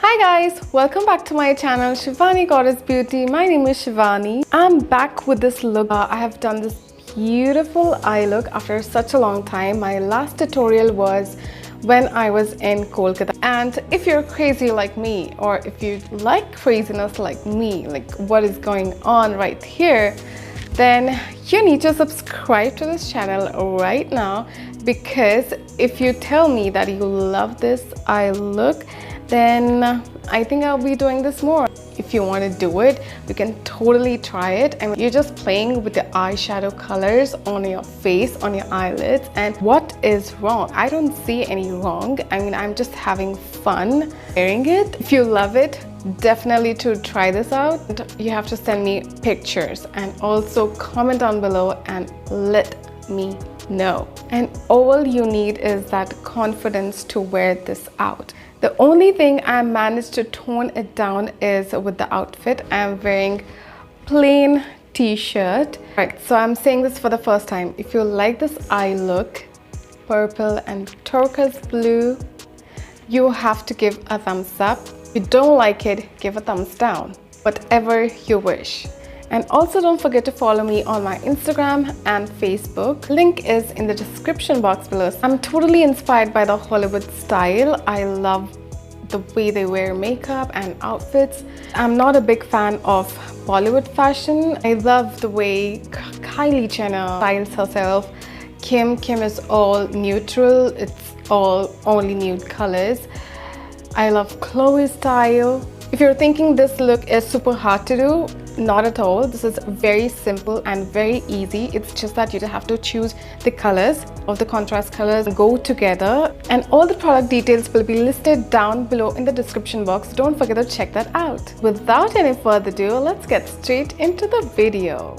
Hi guys, welcome back to my channel Shivani Goddess Beauty. My name is Shivani. I'm back with this look. I have done this beautiful eye look after such a long time. My last tutorial was when I was in Kolkata, and if you're crazy like me, or if you like craziness like me, like what is going on right here, then you need to subscribe to this channel right now, because if you tell me that you love this eye look, then I think I'll be doing this more. If you want to do it, you can totally try it. I mean, you're just playing with the eyeshadow colors on your face, on your eyelids, and what is wrong? I don't see any wrong. I mean, I'm just having fun wearing it. If you love it, definitely to try this out. You have to send me pictures and also comment down below and let me know. And all you need is that confidence to wear this out. The only thing I managed to tone it down is with the outfit. I'm wearing plain t-shirt. Right, so I'm saying this for the first time. If you like this eye look, purple and turquoise blue, you have to give a thumbs up. If you don't like it, give a thumbs down. Whatever you wish. And also don't forget to follow me on my Instagram and Facebook. Link is in the description box below. I'm totally inspired by the Hollywood style. I love the way they wear makeup and outfits. I'm not a big fan of Bollywood fashion. I love the way Kylie Jenner styles herself. Kim is all neutral. It's all only nude colors. I love Chloe's style. If you're thinking this look is super hard to do, not at all. This is very simple and very easy. It's just that you have to choose the colors of the contrast colors and go together. And all the product details will be listed down below in the description box. Don't forget to check that out. Without any further ado, let's get straight into the video.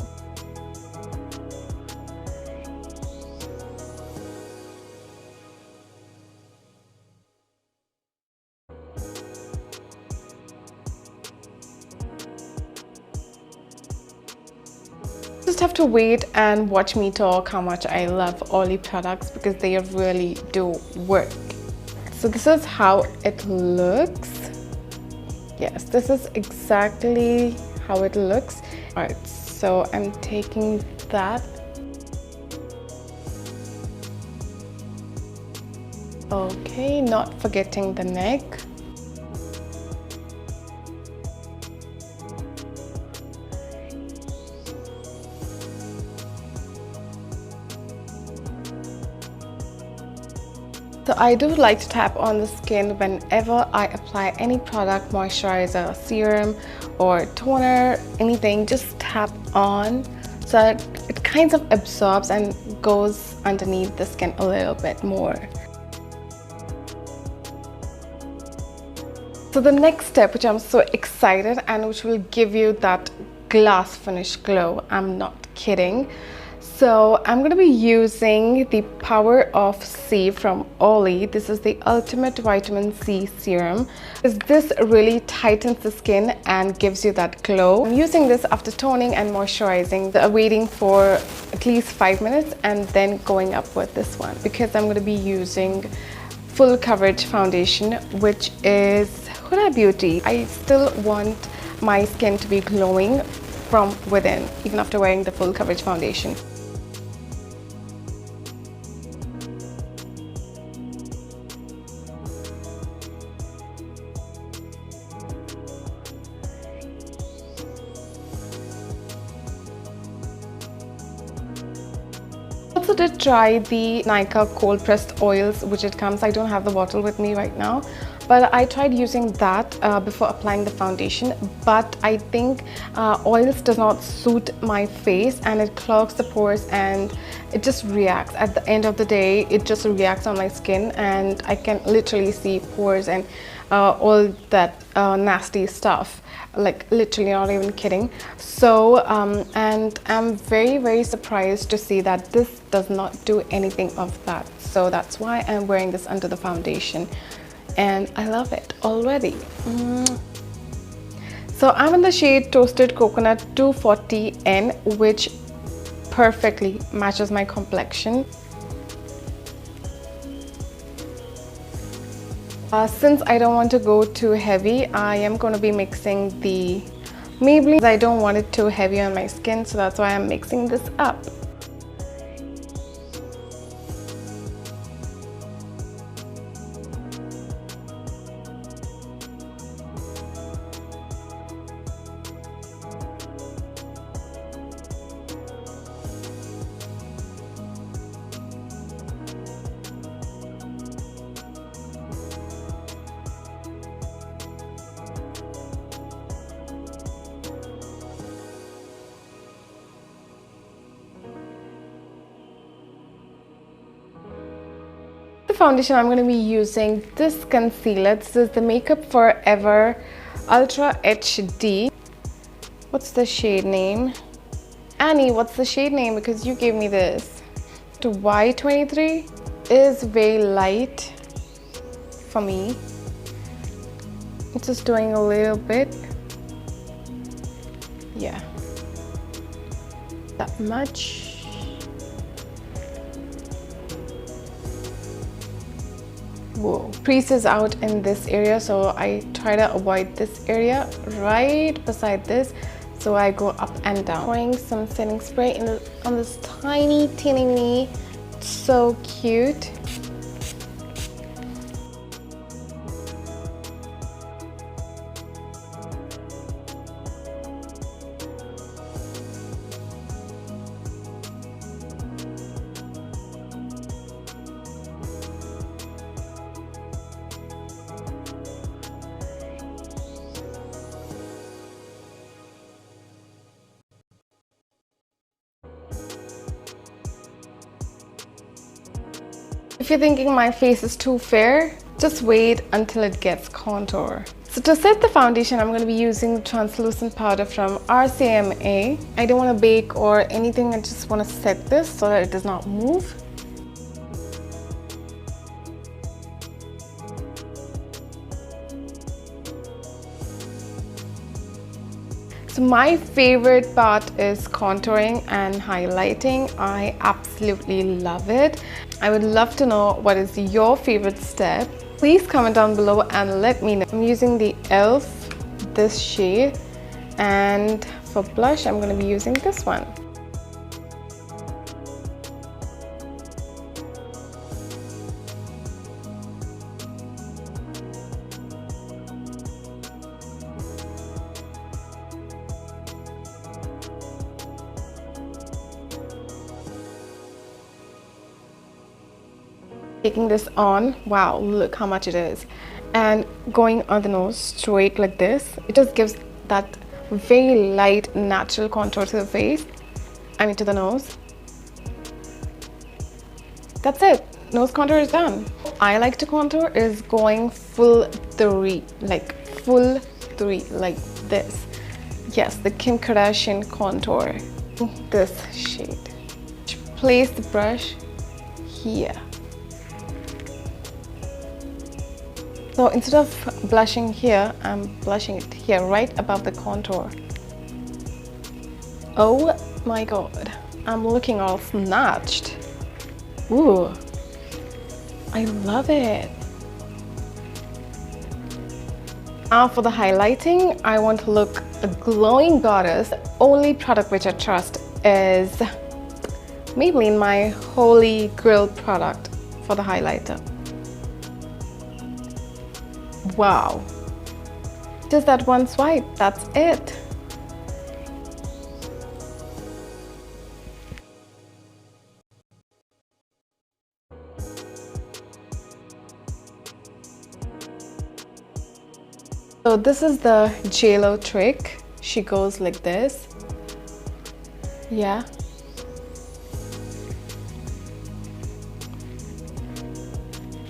Just have to wait and watch me talk how much I love Auli products, because they really do work. So this is how it looks. Yes, this is exactly how it looks. All right, so I'm taking that. Okay, not forgetting the neck. So I do like to tap on the skin whenever I apply any product, moisturizer, serum or toner, anything. Just tap on so that it kind of absorbs and goes underneath the skin a little bit more. So the next step, which I'm so excited and which will give you that glass finish glow, I'm not kidding. So I'm going to be using the Power of C from Auli. This is the Ultimate Vitamin C Serum. This really tightens the skin and gives you that glow. I'm using this after toning and moisturizing, waiting for at least 5 minutes and then going up with this one, because I'm going to be using full coverage foundation, which is Huda Beauty. I still want my skin to be glowing from within, even after wearing the full coverage foundation. I also did try the Nykaa cold pressed oils, which it comes. I don't have the bottle with me right now, but I tried using that before applying the foundation. But I think oils does not suit my face, and it clogs the pores and it just reacts. At the end of the day, it just reacts on my skin, and I can literally see pores and all that nasty stuff. Like literally, not even kidding. So and I'm very surprised to see that this does not do anything of that. So that's why I'm wearing this under the foundation, and I love it already. So I'm in the shade Toasted Coconut 240N, which perfectly matches my complexion. Since I don't want to go too heavy, I am going to be mixing the Maybelline. I don't want it too heavy on my skin, so that's why I'm mixing this up. Foundation, I'm going to be using this concealer. This is the Makeup Forever Ultra HD. What's the shade name? Annie, what's the shade name? Because you gave me this. To Y23 is very light for me. It's just doing a little bit. Yeah, that much. Whoa. Creases out in this area, so I try to avoid this area right beside this, so I go up and down. Pouring some setting spray on this tiny teeny me. So cute. If you're thinking my face is too fair, just wait until it gets contour. So to set the foundation, I'm going to be using translucent powder from RCMA. I don't want to bake or anything, I just want to set this so that it does not move. So my favorite part is contouring and highlighting. I absolutely love it. I would love to know what is your favorite step. Please comment down below and let me know. I'm using the e.l.f. this shade, and for blush I'm going to be using this one. Taking this on, wow, look how much it is, and going on the nose straight like this. It just gives that very light natural contour to the face, I mean to the nose. That's it, nose contour is done. I like to contour is going full 3, like full 3, like this. Yes, the Kim Kardashian contour. This shade. Place the brush here. So instead of blushing here, I'm blushing it here, right above the contour. Oh my god, I'm looking all snatched. Ooh, I love it. Now for the highlighting, I want to look a glowing goddess. The only product which I trust is Maybelline, my holy grail product for the highlighter. Wow, just that one swipe, that's it. So this is the JLo trick. She goes like this. Yeah.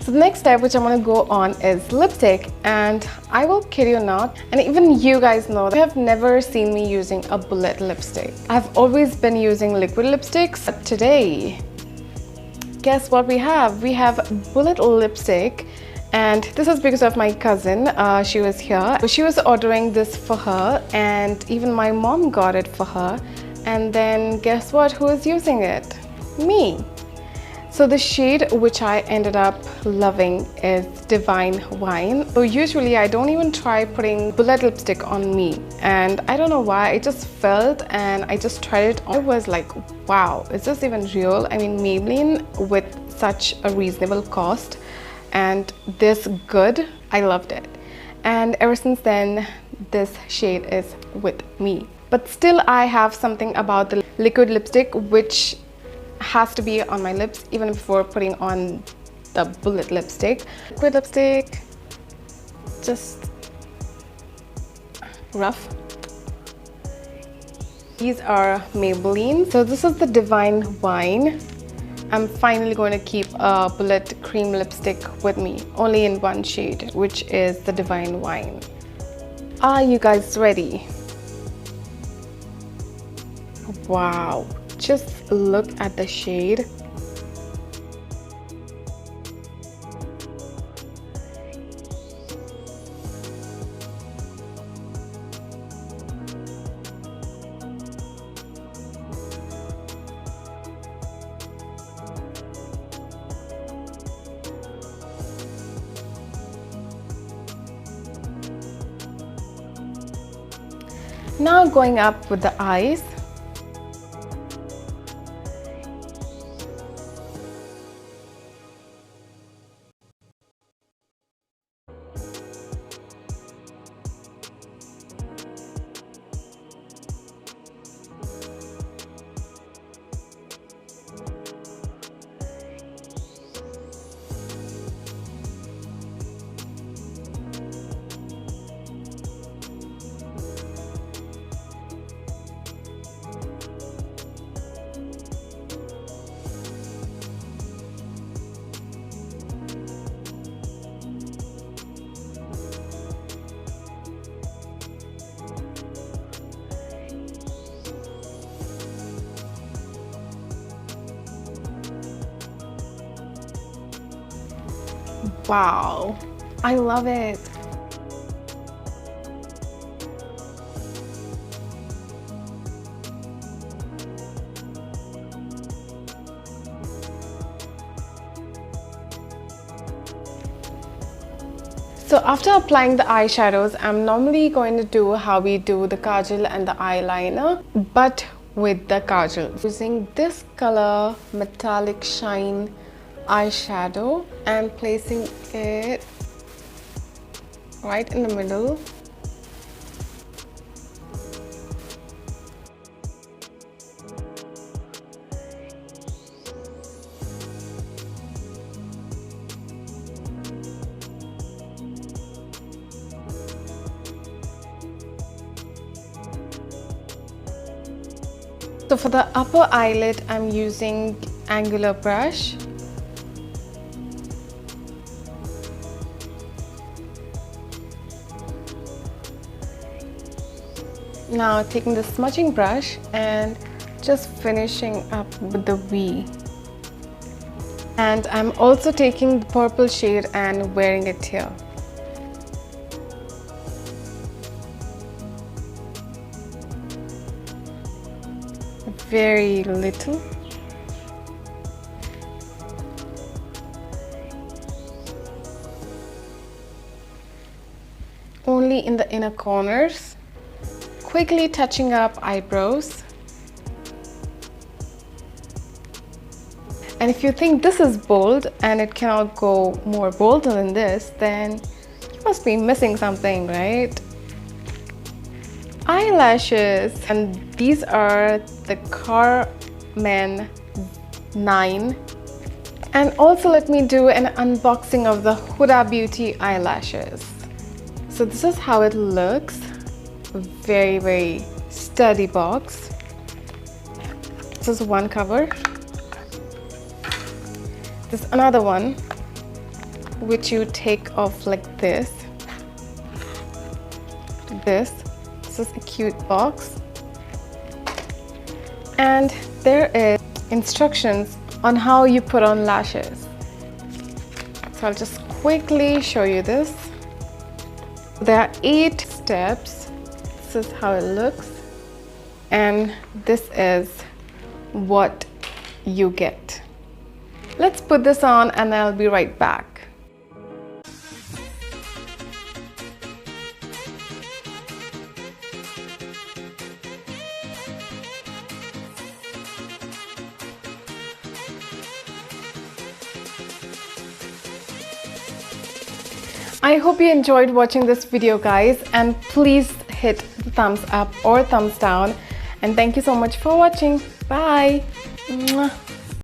So the next step which I'm going to go on is lipstick, and I will kid you not, and even you guys know that you have never seen me using a bullet lipstick. I've always been using liquid lipsticks, but today, guess what we have? We have bullet lipstick, and this is because of my cousin. She was here. She was ordering this for her, and even my mom got it for her. And then guess what? Who is using it? Me. So the shade which I ended up loving is Divine Wine. So usually I don't even try putting bullet lipstick on me, and I don't know why, I just felt and I just tried it on. I was like, wow, is this even real? I mean, Maybelline with such a reasonable cost and this good, I loved it. And ever since then, this shade is with me. But still, I have something about the liquid lipstick which has to be on my lips even before putting on the bullet lipstick. Liquid lipstick, just rough. These are Maybelline. So this is the Divine Wine. I'm finally going to keep a bullet cream lipstick with me, only in one shade, which is the Divine Wine. Are you guys ready? Wow, just look at the shade. Now going up with the eyes. Wow, I love it. So after applying the eyeshadows, I'm normally going to do how we do the kajal and the eyeliner, but with the kajal. Using this color Metallic Shine eyeshadow and placing it right in the middle. So for the upper eyelid, I'm using angular brush. Now taking the smudging brush and just finishing up with the V. And I'm also taking the purple shade and wearing it here. Very little. Only in the inner corners. Quickly touching up eyebrows. And if you think this is bold and it cannot go more bolder than this, then you must be missing something, right? Eyelashes, and these are the Carmen 9. And also let me do an unboxing of the Huda Beauty eyelashes. So this is how it looks. Very, very sturdy box. This is one cover. This is another one which you take off like this. This is a cute box. And there is instructions on how you put on lashes. So I'll just quickly show you this. There are 8 steps. This is how it looks, and this is what you get. Let's put this on and I'll be right back. I hope you enjoyed watching this video, guys, and please hit the thumbs up or thumbs down, and thank you so much for watching. Bye. Mwah.